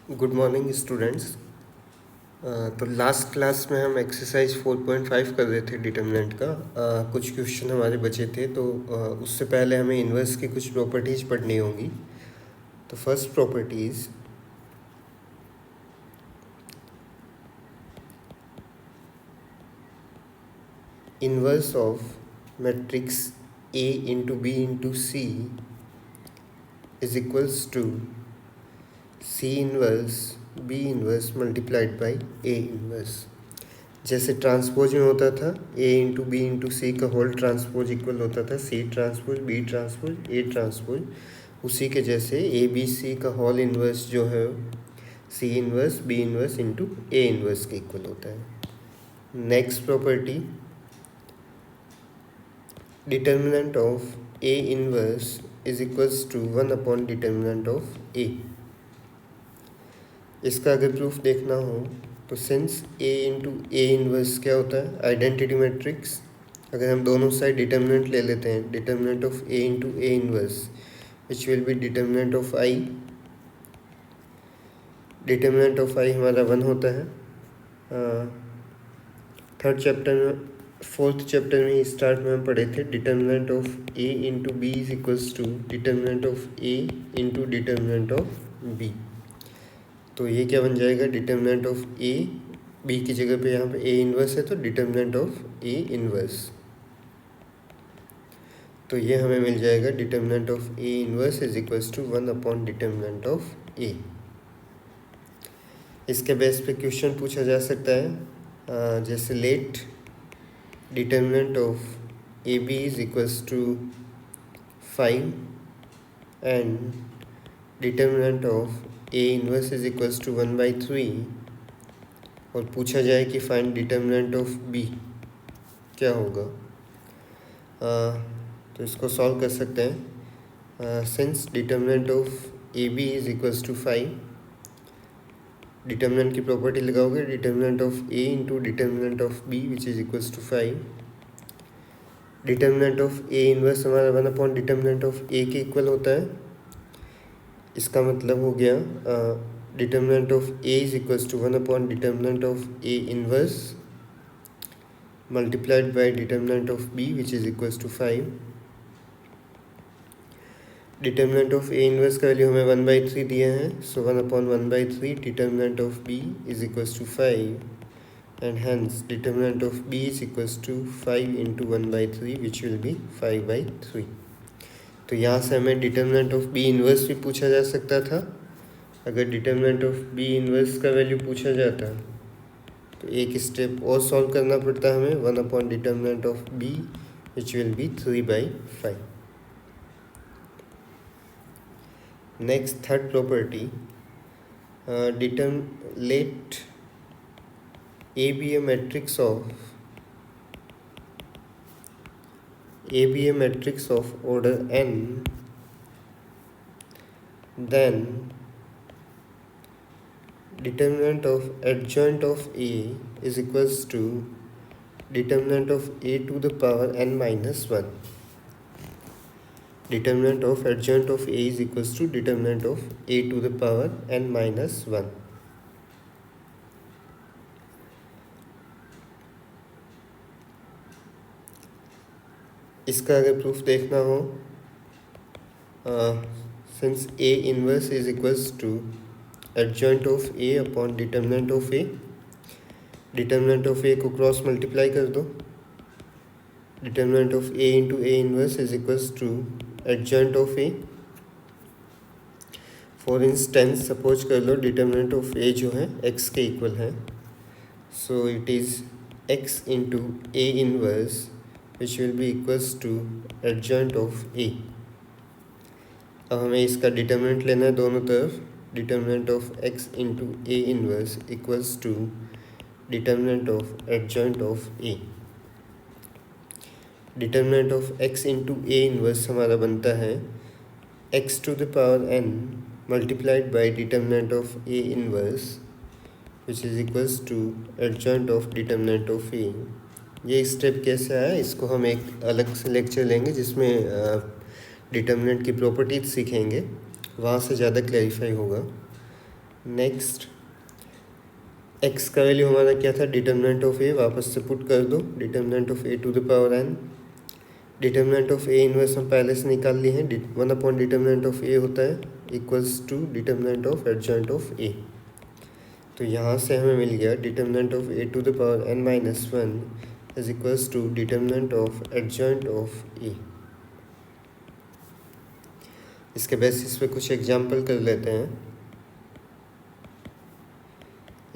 Good morning students. तो last class में हम एक्सरसाइज 4.5 कर रहे थे डिटर्मिनेंट का। कुछ क्वेश्चन हमारे बचे थे, तो उससे पहले हमें इन्वर्स की कुछ प्रॉपर्टीज़ पढ़नी होंगी। तो first properties, inverse of matrix A into B into C is equals to C inverse B inverse multiplied by A inverse. जैसे ट्रांसपोज में होता था A into B into C का होल ट्रांसपोज इक्वल होता था C transpose B transpose A transpose, उसी के जैसे ए बी सी का होल इन्वर्स जो है C inverse B inverse into A inverse के इक्वल होता है। Next property, determinant of A inverse is equals to 1 upon determinant of A. इसका अगर प्रूफ देखना हो तो since A into A inverse क्या होता है, आइडेंटिटी मैट्रिक्स। अगर हम दोनों साइड डिटर्मिनेंट ले लेते हैं, determinant of A into A inverse which will be determinant of I. Determinant of I हमारा 1 होता है। थर्ड चैप्टर में, फोर्थ चैप्टर में स्टार्ट में हम पढ़े थे determinant of A into B is equals to determinant of A into determinant of B. तो ये क्या बन जाएगा, डिटर्मिनेंट ऑफ ए, बी की जगह पे यहाँ पे ए इन्वर्स है तो डिटर्मिनेंट ऑफ ए इन्वर्स। तो ये हमें मिल जाएगा determinant of A inverse is equals to 1 upon determinant of A. इसके बेस पे क्वेश्चन पूछा जा सकता है, जैसे let determinant of A B is equals to 5 and determinant of A inverse is equals to 1/3, और पूछा जाए कि फाइंड डिटर्मिनेंट ऑफ बी, क्या होगा। तो इसको सॉल्व कर सकते हैं। Since determinant of A B is equals to 5, determinant की प्रॉपर्टी लगाओगे determinant of A into determinant of B which is equals to 5। Determinant of A inverse हमारा 1 अपॉन डिटर्मिनेंट ऑफ ए के इक्वल होता है। इसका मतलब हो गया determinant of A is equals to 1 upon determinant of A inverse multiplied by determinant of B which is equals to 5। Determinant of A inverse का value हमें 1/3 दिया है, so 1 upon 1/3 determinant of B is equals to 5 and hence determinant of B is equals to 5 into 1/3 which will be 5/3। तो यहाँ से हमें determinant of B inverse भी पूछा जा सकता था। अगर डिटर्मिनेंट ऑफ बी इन्वर्स का वैल्यू पूछा जाता तो एक स्टेप और सॉल्व करना पड़ता हमें, 1 upon determinant of B which will be 3/5। Next third property, let A be a matrix of order n, then determinant of adjoint of A is equals to determinant of A to the power n minus 1. Determinant of adjoint of A is equals to determinant of A to the power n minus 1. इसका अगर proof देखना हो, since A inverse is equals to adjoint of A upon determinant of A, determinant of A को cross multiply कर दो, determinant of A into A inverse is equals to adjoint of A. For instance suppose कर लो determinant of ए जो है x के equal है, so it is x into A inverse which will be equals to adjoint of A। अब हमें इसका determinant लेना है दोनों तरफ, determinant of x into A inverse equals to determinant of adjoint of A। Determinant of x into A inverse हमारा बनता है x to the power n multiplied by determinant of A inverse which is equals to adjoint of determinant of A। ये step कैसे आया, इसको हम एक अलग से लेक्चर लेंगे जिसमें डिटर्मिनेंट की प्रॉपर्टीज सीखेंगे, वहाँ से ज़्यादा क्लैरिफाई होगा। नेक्स्ट एक्स का वैल्यू हमारा क्या था, डिटर्मिनेंट ऑफ ए, वापस से पुट कर दो, determinant of A to the power n. Determinant of A inverse हम पहले से निकाल लिए हैं, 1 अपॉन डिटर्मिनेंट ऑफ ए होता है equals to determinant of adjoint of A. तो यहाँ से हमें मिल गया determinant of A to the power N minus one is equals to determinant of adjoint of A. इसके बेसिस पे कुछ एग्जाम्पल कर लेते हैं।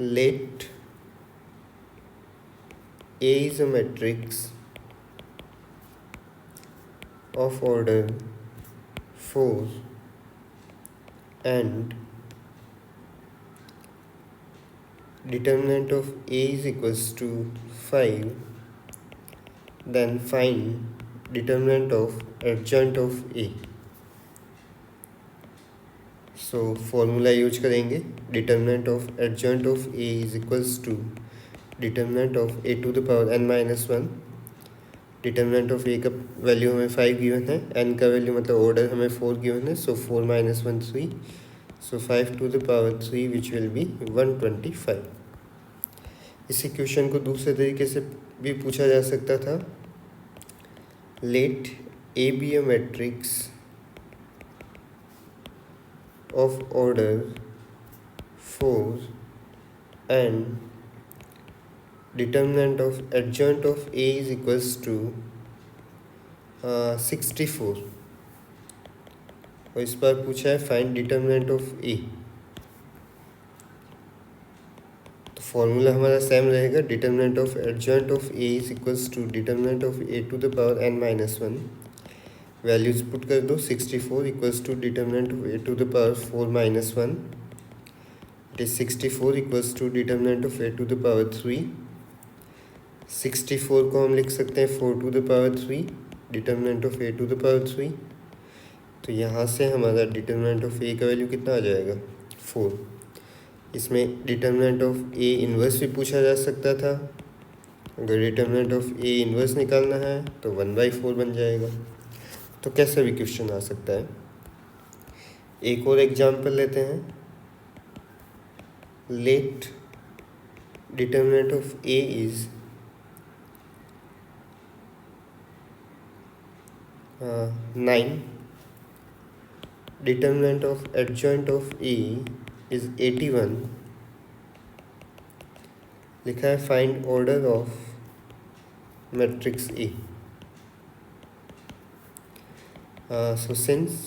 लेट A is a matrix of order 4 and determinant of A is equals to 5, then find determinant of adjoint of A. So formula use करेंगे, determinant of adjoint of A is equals to determinant of A to the power N minus one. डिटर्मिनेंट of ए का value हमें 5 given है, N का value मतलब order हमें 4 given है, so 4 minus 1 3, so 5 to the power 3 which will be 125। इसी question को दूसरे तरीके से भी पूछा जा सकता था। Let A be a matrix of order 4 and determinant of adjoint of A is equals to 64, और इस बार पूछा है फाइंड डिटर्मिनेंट ऑफ A। तो फॉर्मूला हमारा सेम रहेगा, determinant of adjoint of A is equals to determinant of A to the power n minus one. Values put कर दो, 64 equals to determinant of A to the power 4 minus one, it is 64 equals to determinant of A to the power 3। 64 को हम लिख सकते हैं 4 to the power 3, determinant of A to the power 3। तो यहाँ से हमारा डिटर्मिनेंट ऑफ ए का वैल्यू कितना आ जाएगा, 4। इसमें डिटर्मिनेंट ऑफ ए इन्वर्स भी पूछा जा सकता था। अगर डिटर्मिनेंट ऑफ ए इन्वर्स निकालना है तो 1/4 बन जाएगा। तो कैसा भी क्वेश्चन आ सकता है। एक और एग्जाम्पल लेते हैं। Let determinant of A is 9, determinant of adjoint of A is 81, लिखा है find order of matrix A. So since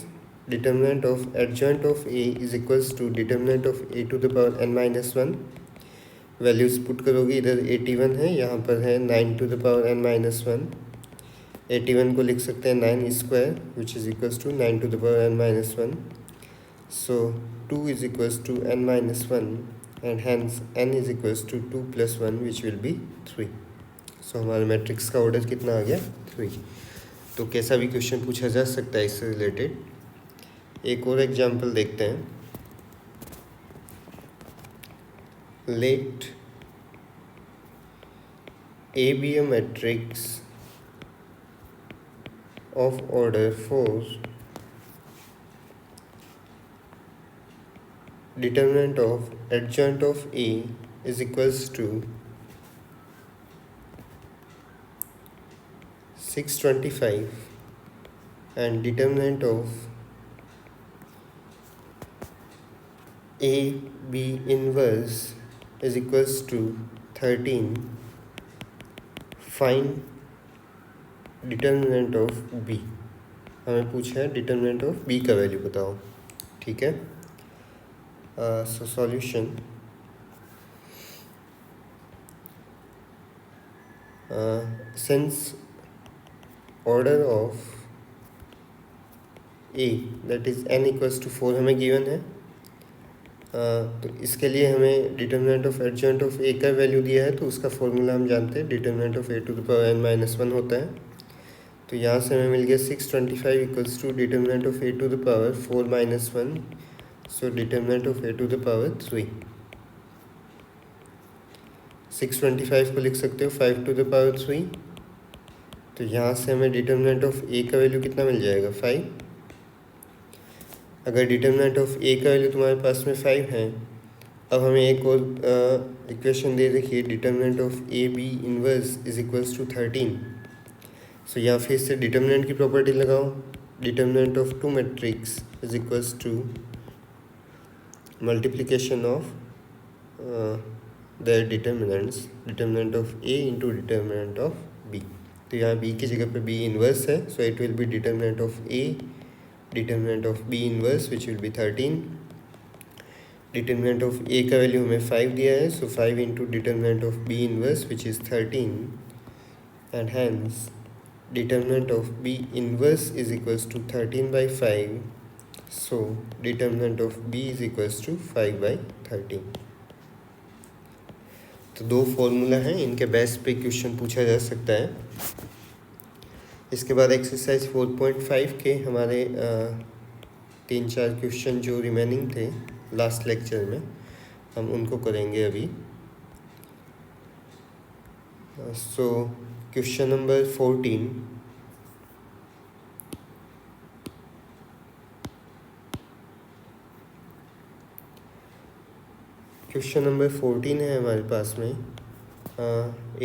determinant of adjoint of A is equals to determinant of A to the power n minus 1, values put करोगे, इधर 81 है, यहाँ पर है 9 to the power n minus 1। 81 को लिख सकते हैं 9 square which is equals to 9 to the power n minus 1। So 2 is equals to n minus 1 and hence n is equals to 2 plus 1 which will be 3। So हमारे matrix का order कितना आ गया, 3। तो कैसा भी क्वेश्चन पूछा जा सकता है इससे रिलेटेड। एक और एग्जाम्पल देखते हैं। Let A be a matrix of order 4, determinant of adjoint of A is equals to 625 and determinant of A B inverse is equals to 13, find determinant of B. हमें पूछा है डिटर्मिनेंट ऑफ बी का value बताओ, ठीक है। So solution, since order of A that is n equals to 4 हमें given है, तो इसके लिए हमें डिटर्मिनेंट ऑफ एडजॉइंट ऑफ ए का वैल्यू दिया है, तो उसका फॉर्मूला हम जानते हैं, determinant of A to the power n minus 1 होता है। तो यहाँ से हमें मिल गया 625 equals to determinant of A to the power 4 minus 1, so determinant of A to the power 3। 625 को लिख सकते हो 5 टू द पावर 3। तो यहाँ से हमें डिटर्मिनेंट ऑफ ए का वैल्यू कितना मिल जाएगा, 5। अगर डिटर्मिनेंट ऑफ ए का वैल्यू तुम्हारे पास में 5 है अब हमें एक और इक्वेशन दे रखी है, determinant of A B inverse is equals to 13। So यहाँ फिर से डिटर्मिनेंट की प्रॉपर्टी लगाओ, determinant of two matrix is equals to multiplication of their determinants, determinant of A into determinant of B। तो यहाँ B की जगह पे B इनवर्स है, so it will be determinant of A, determinant of B inverse which will be 13, determinant of A का value हमें 5 दिया है, so 5 into determinant of B inverse which is 13, and hence determinant of B inverse is equals to 13 by 5, so determinant of B is equals to 5 by 13। तो दो formula हैं, इनके base पे question पूछा जा सकता है। इसके बाद एक्सरसाइज 4.5 के हमारे 3-4 क्वेश्चन जो रिमेनिंग थे लास्ट लेक्चर में, हम उनको करेंगे अभी। So question number 14, question number 14 है हमारे पास में।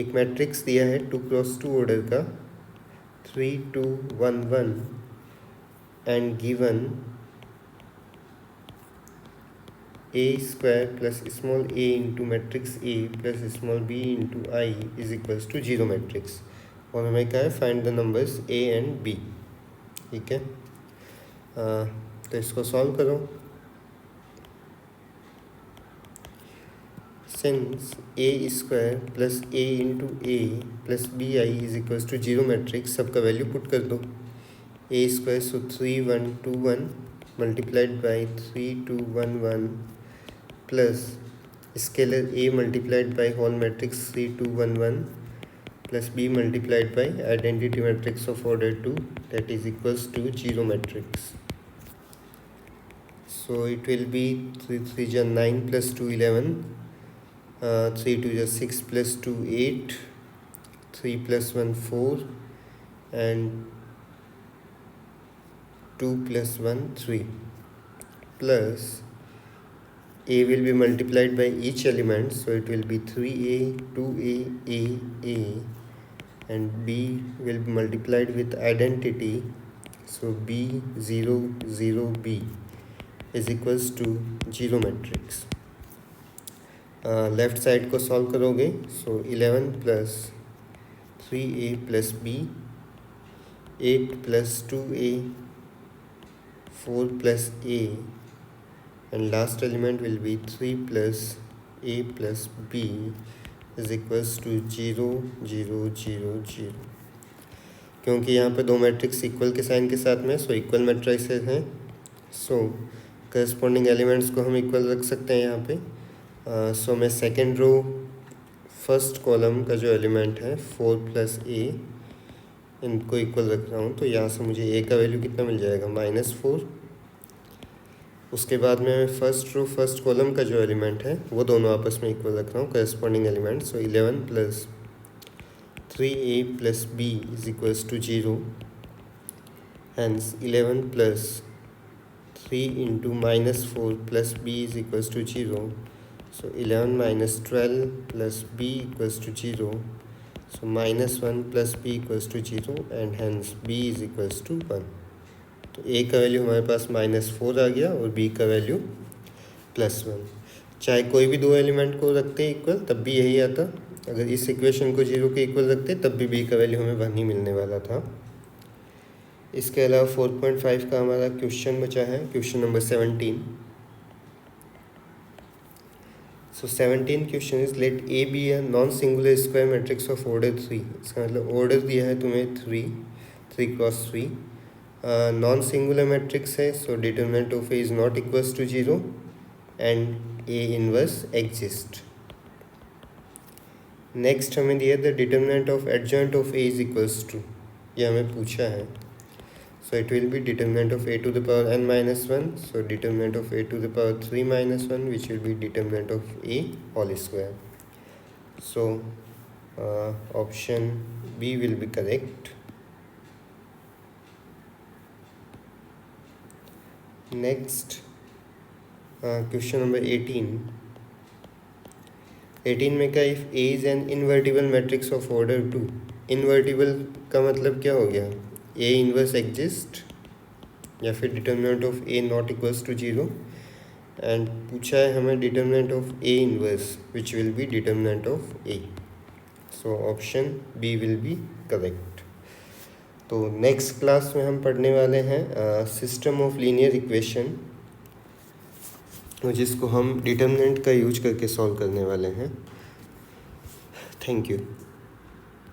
एक मैट्रिक्स दिया है 2x2 ऑर्डर का, 3 2 1 1 and given a square plus small a into matrix A plus small b into I is equals to 0 matrix, और हमें क्या है, find the numbers a and b। ठीक है, तो इसको सॉल्व करो। Since a square plus a into A plus B I is equals to 0 matrix, सबका वैल्यू पुट कर दो। a square so 3 1 2 1 multiplied by 3 2 1 1 plus scalar a multiplied by whole matrix 3 2 1 1 plus b multiplied by identity matrix of order 2 that is equals to 0 matrix. So it will be 3 3 जा 9 plus 2 11, 3 2 जा 6 plus 2 8, 3 plus 1 4 and 2 plus 1 3, plus a will be multiplied by each element, so it will be 3a 2a a and b will be multiplied with identity, so b 0 0 b is equals to 0 matrix. Left side को solve करोगे, so 11 plus 3a plus b, 8 plus 2a, 4 plus a and last element will be 3 plus a plus b is equals to 0 0 0 0। क्योंकि यहाँ पे दो matrix equal के sign के साथ में, सो इक्वल मैट्रिक्सेस हैं, सो करस्पॉन्डिंग एलिमेंट्स को हम इक्वल रख सकते हैं यहाँ पे। सो मैं सेकेंड रो फर्स्ट कॉलम का जो एलिमेंट है 4 प्लस ए, इनको इक्वल रख रहा हूँ, तो यहाँ से मुझे ए का वैल्यू कितना मिल जाएगा, -4। उसके बाद में मैं फर्स्ट रो फर्स्ट कॉलम का जो एलिमेंट है वो दोनों आपस में इक्वल रख रहा हूँ, corresponding element. So 11 plus 3a plus b is equals to 0, hence 11 plus 3 into -4 plus b is equals to 0, so 11 minus 12 plus b equals to 0, so -1 plus b equals to 0 and hence b is equals to 1। तो a का value हमारे पास -4 आ गया और b का value +1। चाहे कोई भी दो एलिमेंट को रखते इक्वल तब भी यही आता, अगर इस इक्वेशन को 0 के इक्वल रखते तब भी b का वैल्यू हमें 1 ही मिलने वाला था। इसके अलावा 4.5 का हमारा क्वेश्चन बचा है, question number 17। So 17 question is let A be a non singular square matrix of order 3। इसका मतलब ऑर्डर दिया है तुम्हें 3 क्रॉस 3, नॉन सिंगुलर मैट्रिक्स है, so determinant of A is not equals to 0 and A inverse exist. Next हमें दिया the determinant of adjoint of A is equals to, ये हमें पूछा है। So it will be determinant of a to the power n minus 1, so determinant of a to the power 3 minus 1 which will be determinant of a whole square. So option B will be correct. Next question number 18, 18 में का if A is an invertible matrix of order 2, invertible का मतलब क्या हो गया, ए inverse exist या फिर determinant of A not equals to 0, and पूछा है हमें determinant of A inverse which will be determinant of A, so option B will be correct. तो नेक्स्ट क्लास में हम पढ़ने वाले हैं सिस्टम ऑफ लीनियर इक्वेशन, जिसको हम डिटर्मिनेंट का यूज करके सॉल्व करने वाले हैं। Thank you.